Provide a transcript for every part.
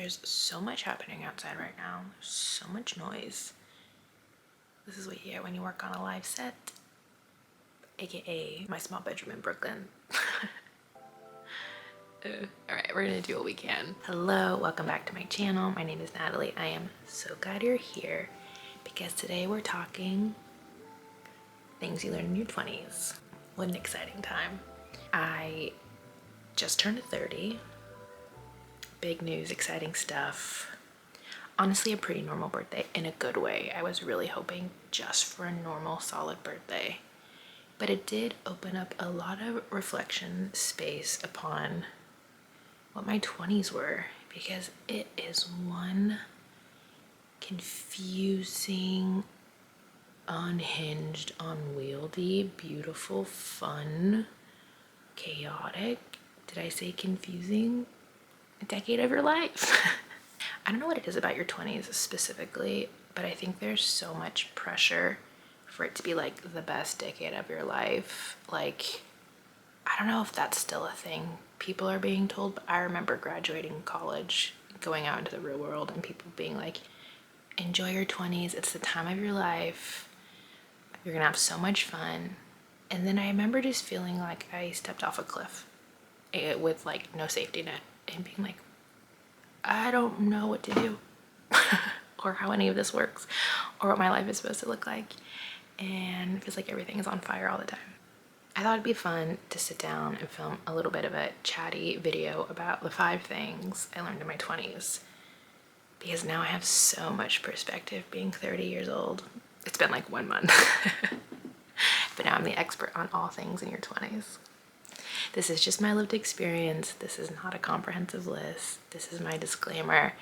There's so much happening outside right now. There's so much noise. This is what you get when you work on a live set, aka my small bedroom in Brooklyn. All right, we're gonna do what we can. Hello, welcome back to my channel. My name is Natalie. I am so glad you're here because today we're talking things you learn in your 20s. What an exciting time. I just turned 30. Big news, exciting stuff. Honestly, a pretty normal birthday in a good way. I was really hoping just for a normal, solid birthday. But it did open up a lot of reflection space upon what my 20s were, because it is one confusing, unhinged, unwieldy, beautiful, fun, chaotic, did I say confusing? A decade of your life. I don't know what it is about your 20s specifically, but I think there's so much pressure for it to be like the best decade of your life. Like, I don't know if that's still a thing people are being told, but I remember graduating college, going out into the real world, and people being like, enjoy your 20s, it's the time of your life, you're gonna have so much fun. And then I remember just feeling like I stepped off a cliff with like no safety net and being like, I don't know what to do or how any of this works or what my life is supposed to look like, and it feels like everything is on fire all the time. I thought it'd be fun to sit down and film a little bit of a chatty video about the 5 things I learned in my 20s, because now I have so much perspective being 30 years old. It's been like 1 month. But now I'm the expert on all things in your 20s. This is just my lived experience. This is not a comprehensive list. This is my disclaimer.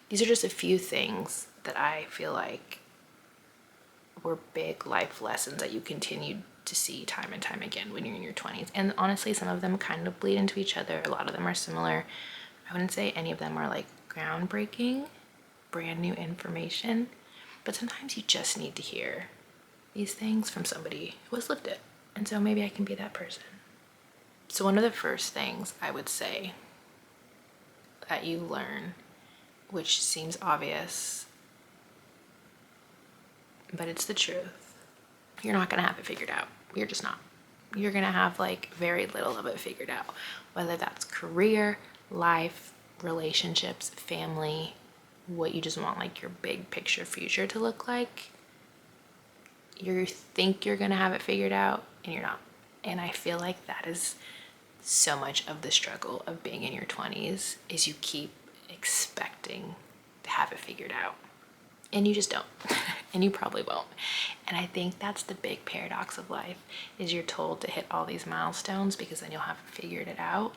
These are just a few things that I feel like were big life lessons that you continue to see time and time again when you're in your 20s. And honestly, some of them kind of bleed into each other. A lot of them are similar. I wouldn't say any of them are like groundbreaking, brand new information, but sometimes you just need to hear these things from somebody who has lived it. And so maybe I can be that person. So one of the first things I would say that you learn, which seems obvious, but it's the truth, you're not gonna have it figured out. You're just not. You're gonna have like very little of it figured out, whether that's career, life, relationships, family, what you just want like your big picture future to look like. You think you're gonna have it figured out and you're not. And I feel like that is so much of the struggle of being in your 20s, is you keep expecting to have it figured out and you just don't. And you probably won't. And I think that's the big paradox of life, is you're told to hit all these milestones because then you'll have figured it out.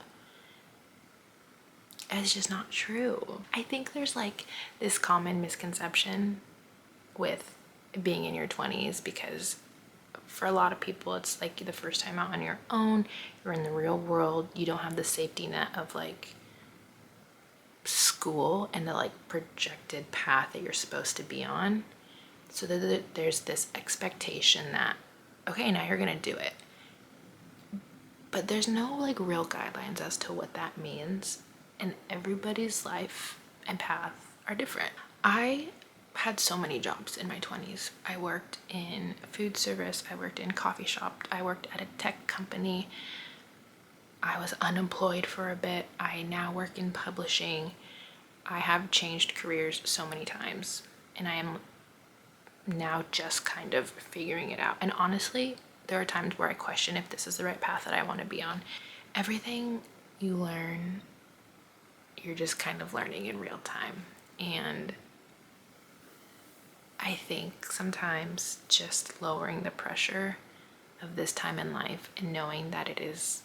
And it's just not true. I think there's like this common misconception with being in your 20s, because for a lot of people it's like the first time out on your own, you're in the real world, you don't have the safety net of like school and the like projected path that you're supposed to be on. So there's this expectation that, okay, now you're gonna do it, but there's no like real guidelines as to what that means, and everybody's life and path are different. I had so many jobs in my 20s. I worked in food service, I worked in coffee shop, I worked at a tech company, I was unemployed for a bit, I now work in publishing. I have changed careers so many times, and I am now just kind of figuring it out. And honestly, there are times where I question if this is the right path that I want to be on. Everything you learn, you're just kind of learning in real time. And I think sometimes just lowering the pressure of this time in life and knowing that it is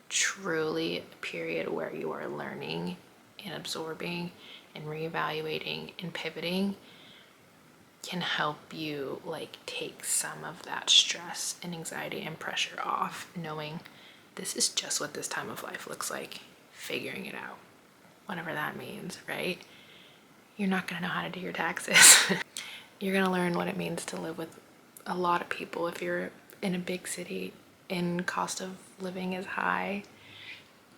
truly a period where you are learning and absorbing and reevaluating and pivoting can help you like take some of that stress and anxiety and pressure off, knowing this is just what this time of life looks like, figuring it out, whatever that means, right? You're not gonna know how to do your taxes. You're gonna learn what it means to live with a lot of people if you're in a big city and cost of living is high.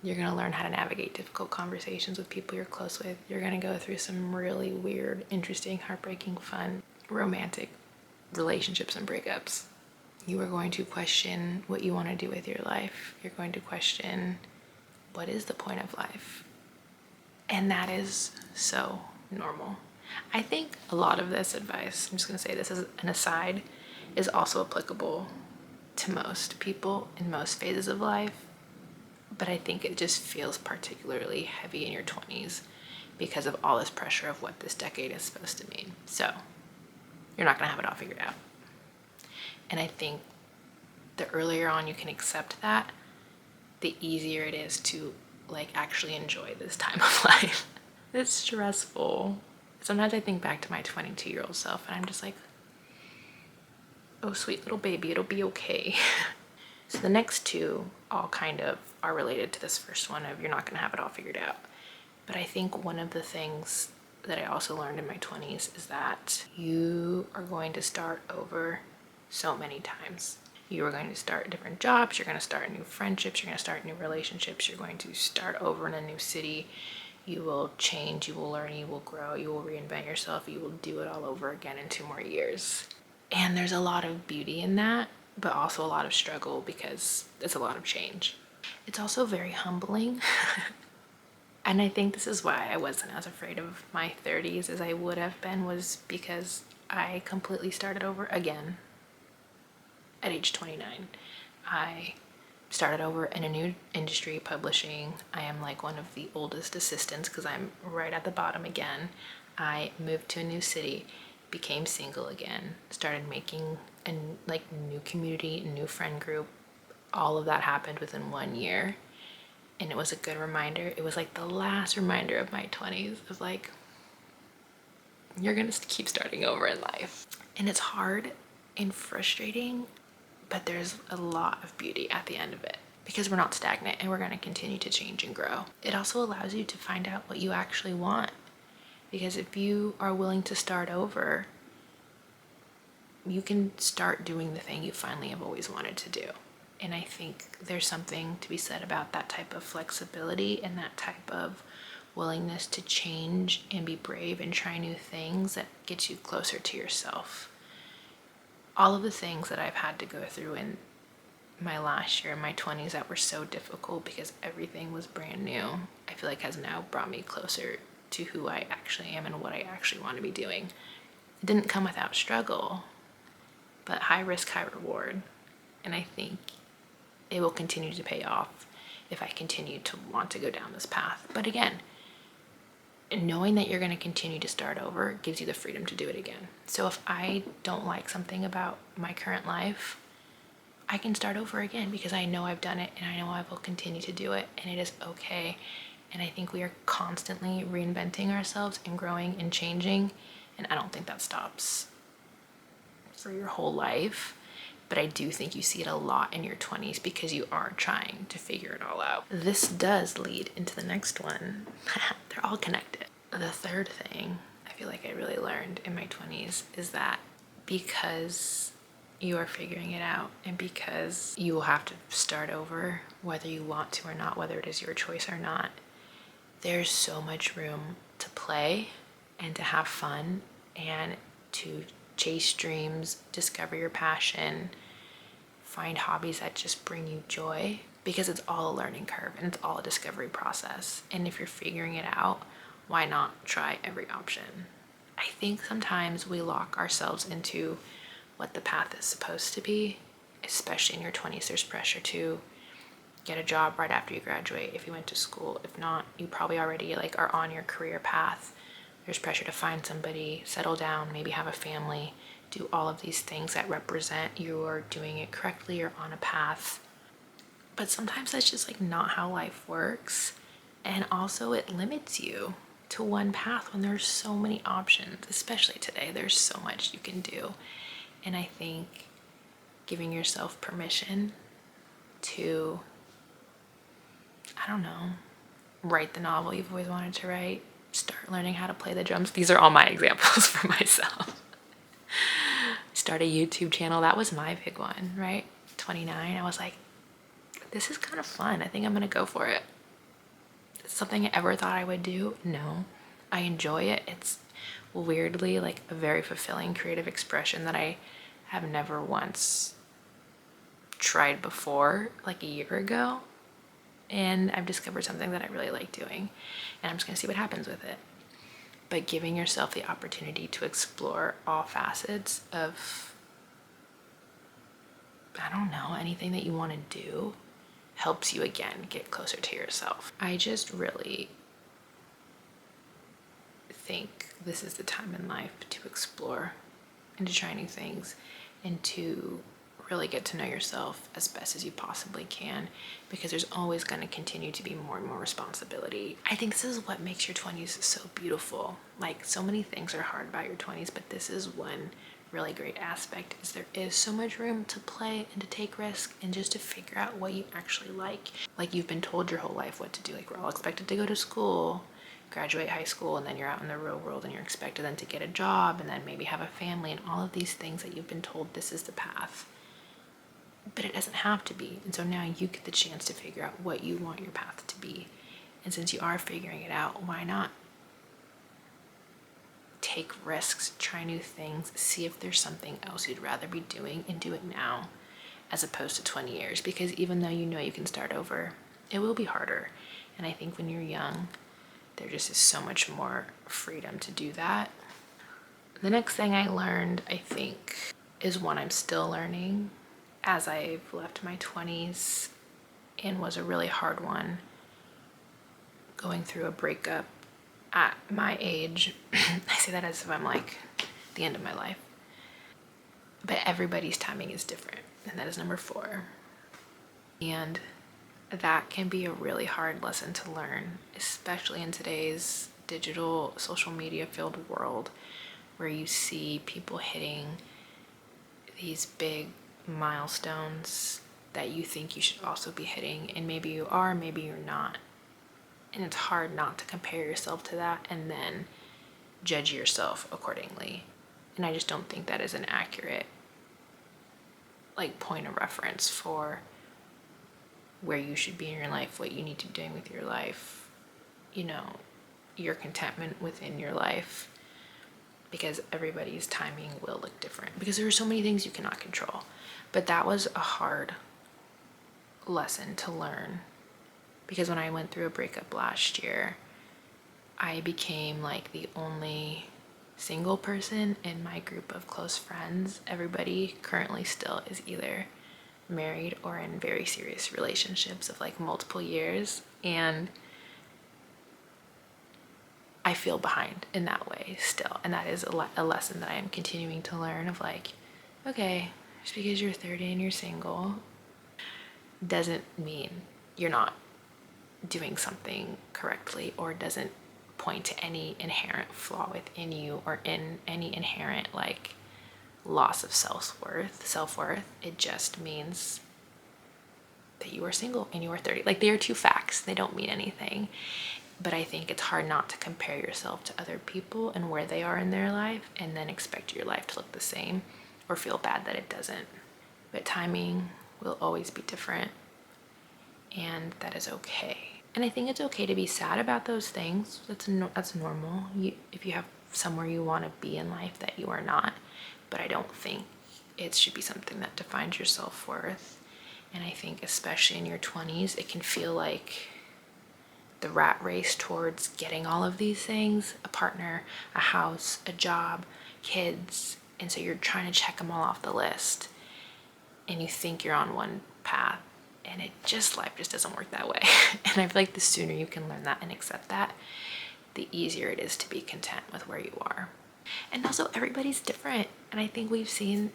You're going to learn how to navigate difficult conversations with people you're close with. You're going to go through some really weird, interesting, heartbreaking, fun, romantic relationships and breakups. You are going to question what you want to do with your life. You're going to question, what is the point of life? And that is so normal. I think a lot of this advice, I'm just going to say this as an aside, is also applicable to most people in most phases of life. But I think it just feels particularly heavy in your 20s because of all this pressure of what this decade is supposed to mean. So you're not going to have it all figured out. And I think the earlier on you can accept that, the easier it is to like actually enjoy this time of life. It's stressful. Sometimes I think back to my 22-year-old self and I'm just like, oh, sweet little baby, it'll be okay. So the next two all kind of are related to this first one of you're not going to have it all figured out. But I think one of the things that I also learned in my 20s is that you are going to start over so many times. You are going to start different jobs, you're going to start new friendships, you're going to start new relationships, you're going to start over in a new city. You will change, you will learn, you will grow, you will reinvent yourself, you will do it all over again in 2 more years. And there's a lot of beauty in that, but also a lot of struggle because it's a lot of change. It's also very humbling. And I think this is why I wasn't as afraid of my 30s as I would have been, was because I completely started over again at age 29. I started over in a new industry, publishing. I am like one of the oldest assistants because I'm right at the bottom again. I moved to a new city, became single again, started making a new community, new friend group. All of that happened within 1 year. And it was a good reminder. It was like the last reminder of my 20s of like, you're gonna keep starting over in life. And it's hard and frustrating, but there's a lot of beauty at the end of it because we're not stagnant and we're gonna continue to change and grow. It also allows you to find out what you actually want, because if you are willing to start over, you can start doing the thing you finally have always wanted to do. And I think there's something to be said about that type of flexibility and that type of willingness to change and be brave and try new things that gets you closer to yourself. All of the things that I've had to go through in my last year, in my 20s, that were so difficult because everything was brand new, I feel like has now brought me closer to who I actually am and what I actually want to be doing. It didn't come without struggle, but high risk, high reward. And I think it will continue to pay off if I continue to want to go down this path. But again, knowing that you're going to continue to start over gives you the freedom to do it again. So if I don't like something about my current life, I can start over again because I know I've done it and I know I will continue to do it, and it is okay. And I think we are constantly reinventing ourselves and growing and changing, and I don't think that stops for your whole life. But I do think you see it a lot in your 20s because you are trying to figure it all out. This does lead into the next one. They're all connected. The third thing I feel like I really learned in my 20s is that because you are figuring it out and because you will have to start over whether you want to or not, whether it is your choice or not, there's so much room to play and to have fun and to chase dreams, discover your passion, find hobbies that just bring you joy, because it's all a learning curve and it's all a discovery process. And if you're figuring it out, why not try every option? I think sometimes we lock ourselves into what the path is supposed to be, especially in your 20s. There's pressure to get a job right after you graduate if you went to school. If not, you probably already are on your career path. There's pressure to find somebody, settle down, maybe have a family, do all of these things that represent you are doing it correctly or on a path. But sometimes that's just not how life works. And also it limits you to one path when there's so many options, especially today. There's so much you can do. And I think giving yourself permission to, write the novel you've always wanted to write, start learning how to play the drums. These are all my examples for myself. Start a YouTube channel. That was my big one, right? 29. I was like, this is kind of fun. I think I'm going to go for it. something I ever thought I would do? No. I enjoy it. It's weirdly like a very fulfilling creative expression that I have never once tried before, like a year ago. And I've discovered something that I really like doing, and I'm just gonna see what happens with it. But giving yourself the opportunity to explore all facets of, I don't know, anything that you want to do helps you again get closer to yourself. I just really think this is the time in life to explore and to try new things and to really get to know yourself as best as you possibly can, because there's always going to continue to be more and more responsibility. I think this is what makes your 20s so beautiful. Like, so many things are hard about your 20s, but this is one really great aspect, is there is so much room to play and to take risks and just to figure out what you actually like. Like, you've been told your whole life what to do. Like, we're all expected to go to school, graduate high school, and then you're out in the real world and you're expected then to get a job and then maybe have a family and all of these things that you've been told this is the path. But it doesn't have to be. And so now you get the chance to figure out what you want your path to be. And since you are figuring it out, why not take risks, try new things, see if there's something else you'd rather be doing, and do it now as opposed to 20 years. Because even though you know you can start over, it will be harder. And I think when you're young, there just is so much more freedom to do that. The next thing I learned, I think, is one I'm still learning as I've left my 20s, and was a really hard one, going through a breakup at my age. I say that as if I'm like the end of my life. But everybody's timing is different, and that is number 4. And that can be a really hard lesson to learn, especially in today's digital, social media filled world, where you see people hitting these big milestones that you think you should also be hitting, and maybe you are, maybe you're not. And it's hard not to compare yourself to that and then judge yourself accordingly. And I just don't think that is an accurate like point of reference for where you should be in your life, what you need to be doing with your life, you know, your contentment within your life, because everybody's timing will look different, because there are so many things you cannot control. But that was a hard lesson to learn, because when I went through a breakup last year, I became like the only single person in my group of close friends. Everybody currently still is either married or in very serious relationships of like multiple years, and I feel behind in that way still. And that is a lesson that I am continuing to learn, of like, okay, just because you're 30 and you're single doesn't mean you're not doing something correctly, or doesn't point to any inherent flaw within you, or in any inherent like loss of self-worth. It just means that you are single and you are 30. Like, they are two facts, they don't mean anything. But I think it's hard not to compare yourself to other people and where they are in their life, and then expect your life to look the same, or feel bad that it doesn't. But timing will always be different, and that is okay. And I think it's okay to be sad about those things. That's normal. If you have somewhere you want to be in life that you are not. But I don't think it should be something that defines your self-worth. And I think especially in your 20s, it can feel like the rat race towards getting all of these things: a partner, a house, a job, kids. And so you're trying to check them all off the list, and you think you're on one path, and life just doesn't work that way. And I feel like the sooner you can learn that and accept that, the easier it is to be content with where you are. And also, everybody's different, and I think we've seen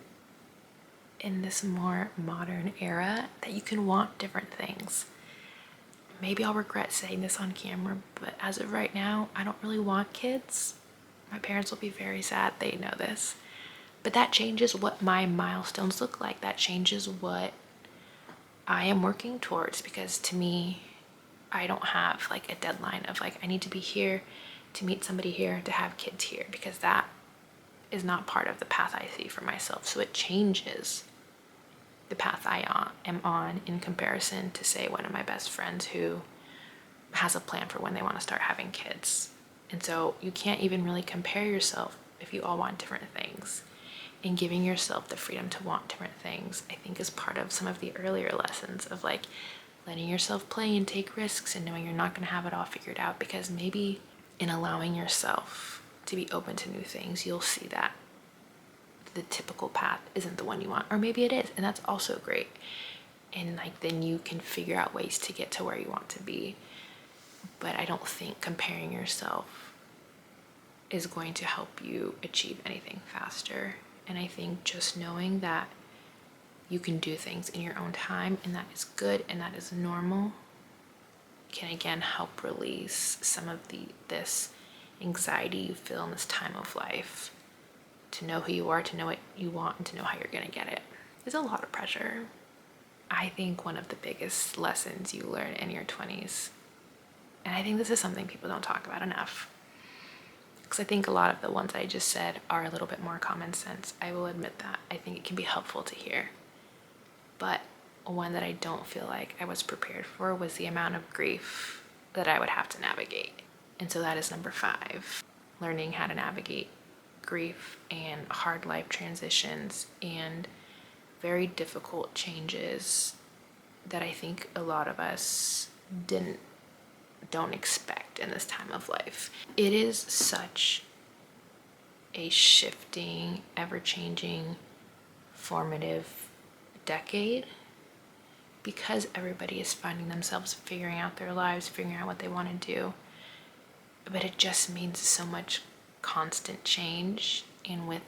in this more modern era that you can want different things. Maybe I'll regret saying this on camera, but as of right now, I don't really want kids. My parents will be very sad, they know this. But that changes what my milestones look like. That changes what I am working towards, because to me, I don't have like a deadline of like, I need to be here to meet somebody here, to have kids here, because that is not part of the path I see for myself. So it changes the path I am on in comparison to, say, one of my best friends who has a plan for when they want to start having kids. And so you can't even really compare yourself if you all want different things. And giving yourself the freedom to want different things, I think, is part of some of the earlier lessons of like letting yourself play and take risks and knowing you're not going to have it all figured out, because maybe in allowing yourself to be open to new things, you'll see that the typical path isn't the one you want, or maybe it is, and that's also great. And like then you can figure out ways to get to where you want to be. But I don't think comparing yourself is going to help you achieve anything faster. And I think just knowing that you can do things in your own time, and that is good and that is normal, can again help release some of this anxiety you feel in this time of life. To know who you are, to know what you want, and to know how you're going to get it is a lot of pressure. I think one of the biggest lessons you learn in your 20s, and I think this is something people don't talk about enough, because I think a lot of the ones I just said are a little bit more common sense. I will admit that. I think it can be helpful to hear. But one that I don't feel like I was prepared for was the amount of grief that I would have to navigate. And so that is number 5, learning how to navigate grief and hard life transitions and very difficult changes that I think a lot of us don't expect in this time of life. It is such a shifting, ever-changing, formative decade, because everybody is finding themselves figuring out their lives, figuring out what they want to do. But it just means so much constant change, and with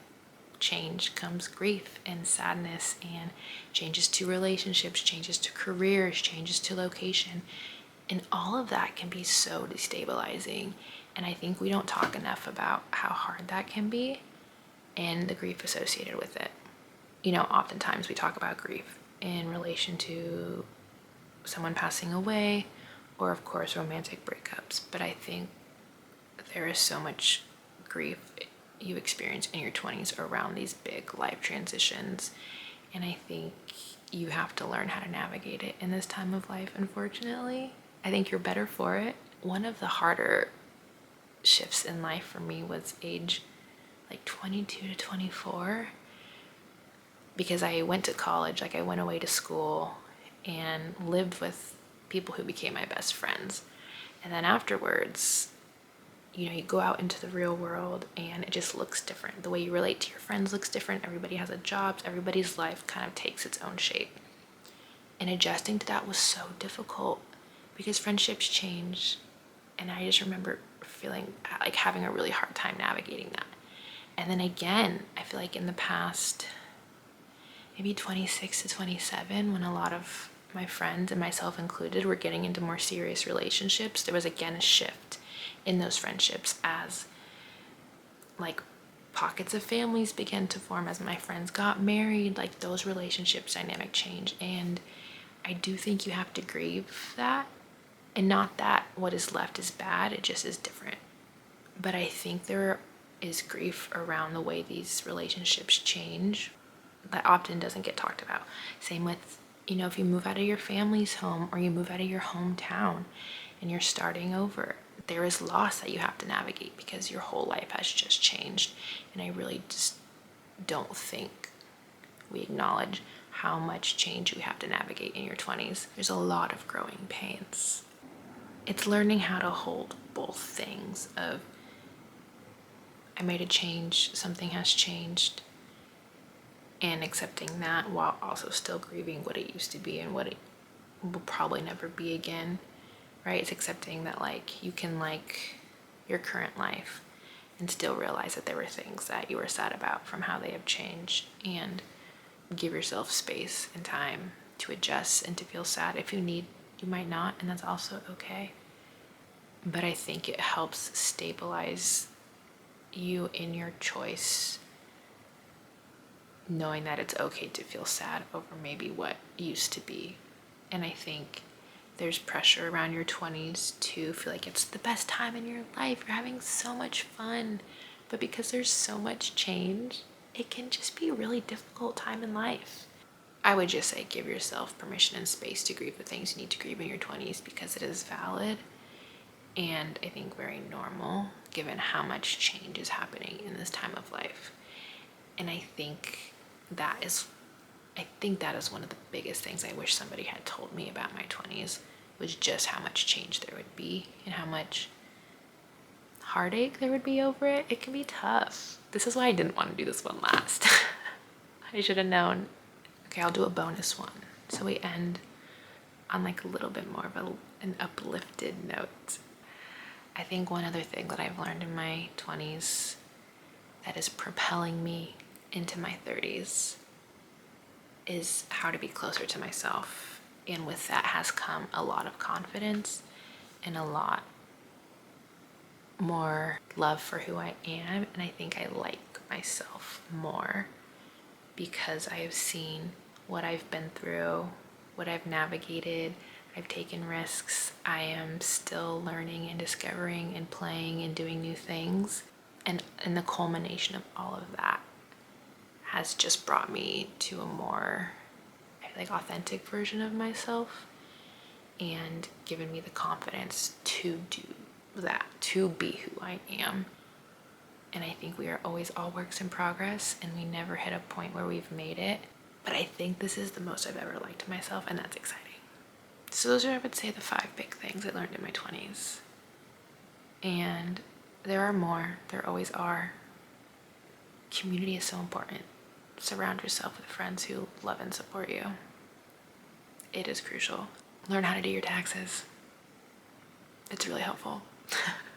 change comes grief and sadness and changes to relationships, changes to careers, changes to location. And all of that can be so destabilizing. And I think we don't talk enough about how hard that can be and the grief associated with it. You know, oftentimes we talk about grief in relation to someone passing away, or of course romantic breakups. But I think there is so much grief you experience in your 20s around these big life transitions. And I think you have to learn how to navigate it in this time of life, unfortunately. I think you're better for it. One of the harder shifts in life for me was age like 22 to 24, because I went to college, like I went away to school and lived with people who became my best friends. And then afterwards, you know, you go out into the real world and it just looks different. The way you relate to your friends looks different. Everybody has a job. Everybody's life kind of takes its own shape. And adjusting to that was so difficult because friendships change. And I just remember feeling like having a really hard time navigating that. And then again, I feel like in the past, maybe 26 to 27, when a lot of my friends and myself included were getting into more serious relationships, there was again a shift in those friendships as like pockets of families began to form, as my friends got married, like those relationships dynamic change. And I do think you have to grieve that, and not that what is left is bad, it just is different. But I think there is grief around the way these relationships change that often doesn't get talked about. Same with, you know, if you move out of your family's home or you move out of your hometown and you're starting over, there is loss that you have to navigate because your whole life has just changed. And I really just don't think we acknowledge how much change we have to navigate in your 20s. There's a lot of growing pains. It's learning how to hold both things of, I made a change, something has changed, and accepting that while also still grieving what it used to be and what it will probably never be again, right? It's accepting that like you can like your current life and still realize that there were things that you were sad about from how they have changed, and give yourself space and time to adjust and to feel sad. If you need, you might not, and that's also okay. But I think it helps stabilize you in your choice, knowing that it's okay to feel sad over maybe what used to be. And I think there's pressure around your 20s to feel like it's the best time in your life, you're having so much fun. But because there's so much change, it can just be a really difficult time in life. I would just say give yourself permission and space to grieve the things you need to grieve in your 20s, because it is valid. and I think very normal given how much change is happening in this time of life. And I think that is one of the biggest things I wish somebody had told me about my 20s, was just how much change there would be and how much heartache there would be over it. It can be tough. This is why I didn't want to do this one last. I should have known. Okay, I'll do a bonus one, so we end on like a little bit more of an uplifted note. I think one other thing that I've learned in my 20s that is propelling me into my 30s is how to be closer to myself. And with that has come a lot of confidence and a lot more love for who I am. And I think I like myself more because I have seen what I've been through, what I've navigated. I've taken risks. I am still learning and discovering and playing and doing new things. And the culmination of all of that has just brought me to a more, I feel like, authentic version of myself, and given me the confidence to do that, to be who I am. And I think we are always all works in progress, and we never hit a point where we've made it. But I think this is the most I've ever liked myself, and that's exciting. So those are, I would say, the 5 big things I learned in my 20s. And there are more. There always are. Community is so important. Surround yourself with friends who love and support you. It is crucial. Learn how to do your taxes. It's really helpful.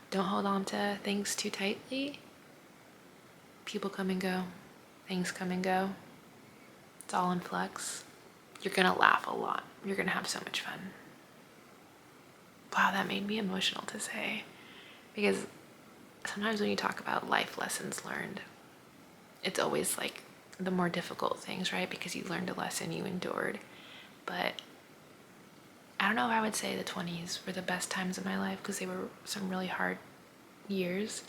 Don't hold on to things too tightly. People come and go. Things come and go. It's all in flux. You're gonna laugh a lot. You're gonna have so much fun. Wow, that made me emotional to say. Because sometimes when you talk about life lessons learned, it's always like the more difficult things, right? Because you learned a lesson, you endured. But I don't know if I would say the 20s were the best times of my life, because they were some really hard years.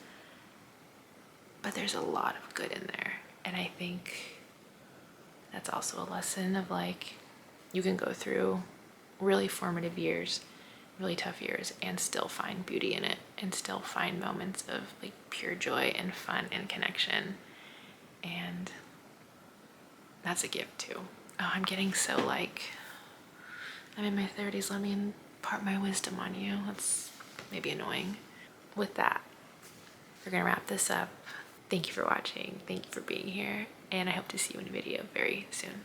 But there's a lot of good in there. And I think that's also a lesson of like, you can go through really formative years, really tough years, and still find beauty in it, and still find moments of like pure joy and fun and connection. And that's a gift too. Oh, I'm getting so like, I'm in my 30s, let me impart my wisdom on you. That's maybe annoying. With that, we're gonna wrap this up. Thank you for watching. Thank you for being here. And I hope to see you in a video very soon.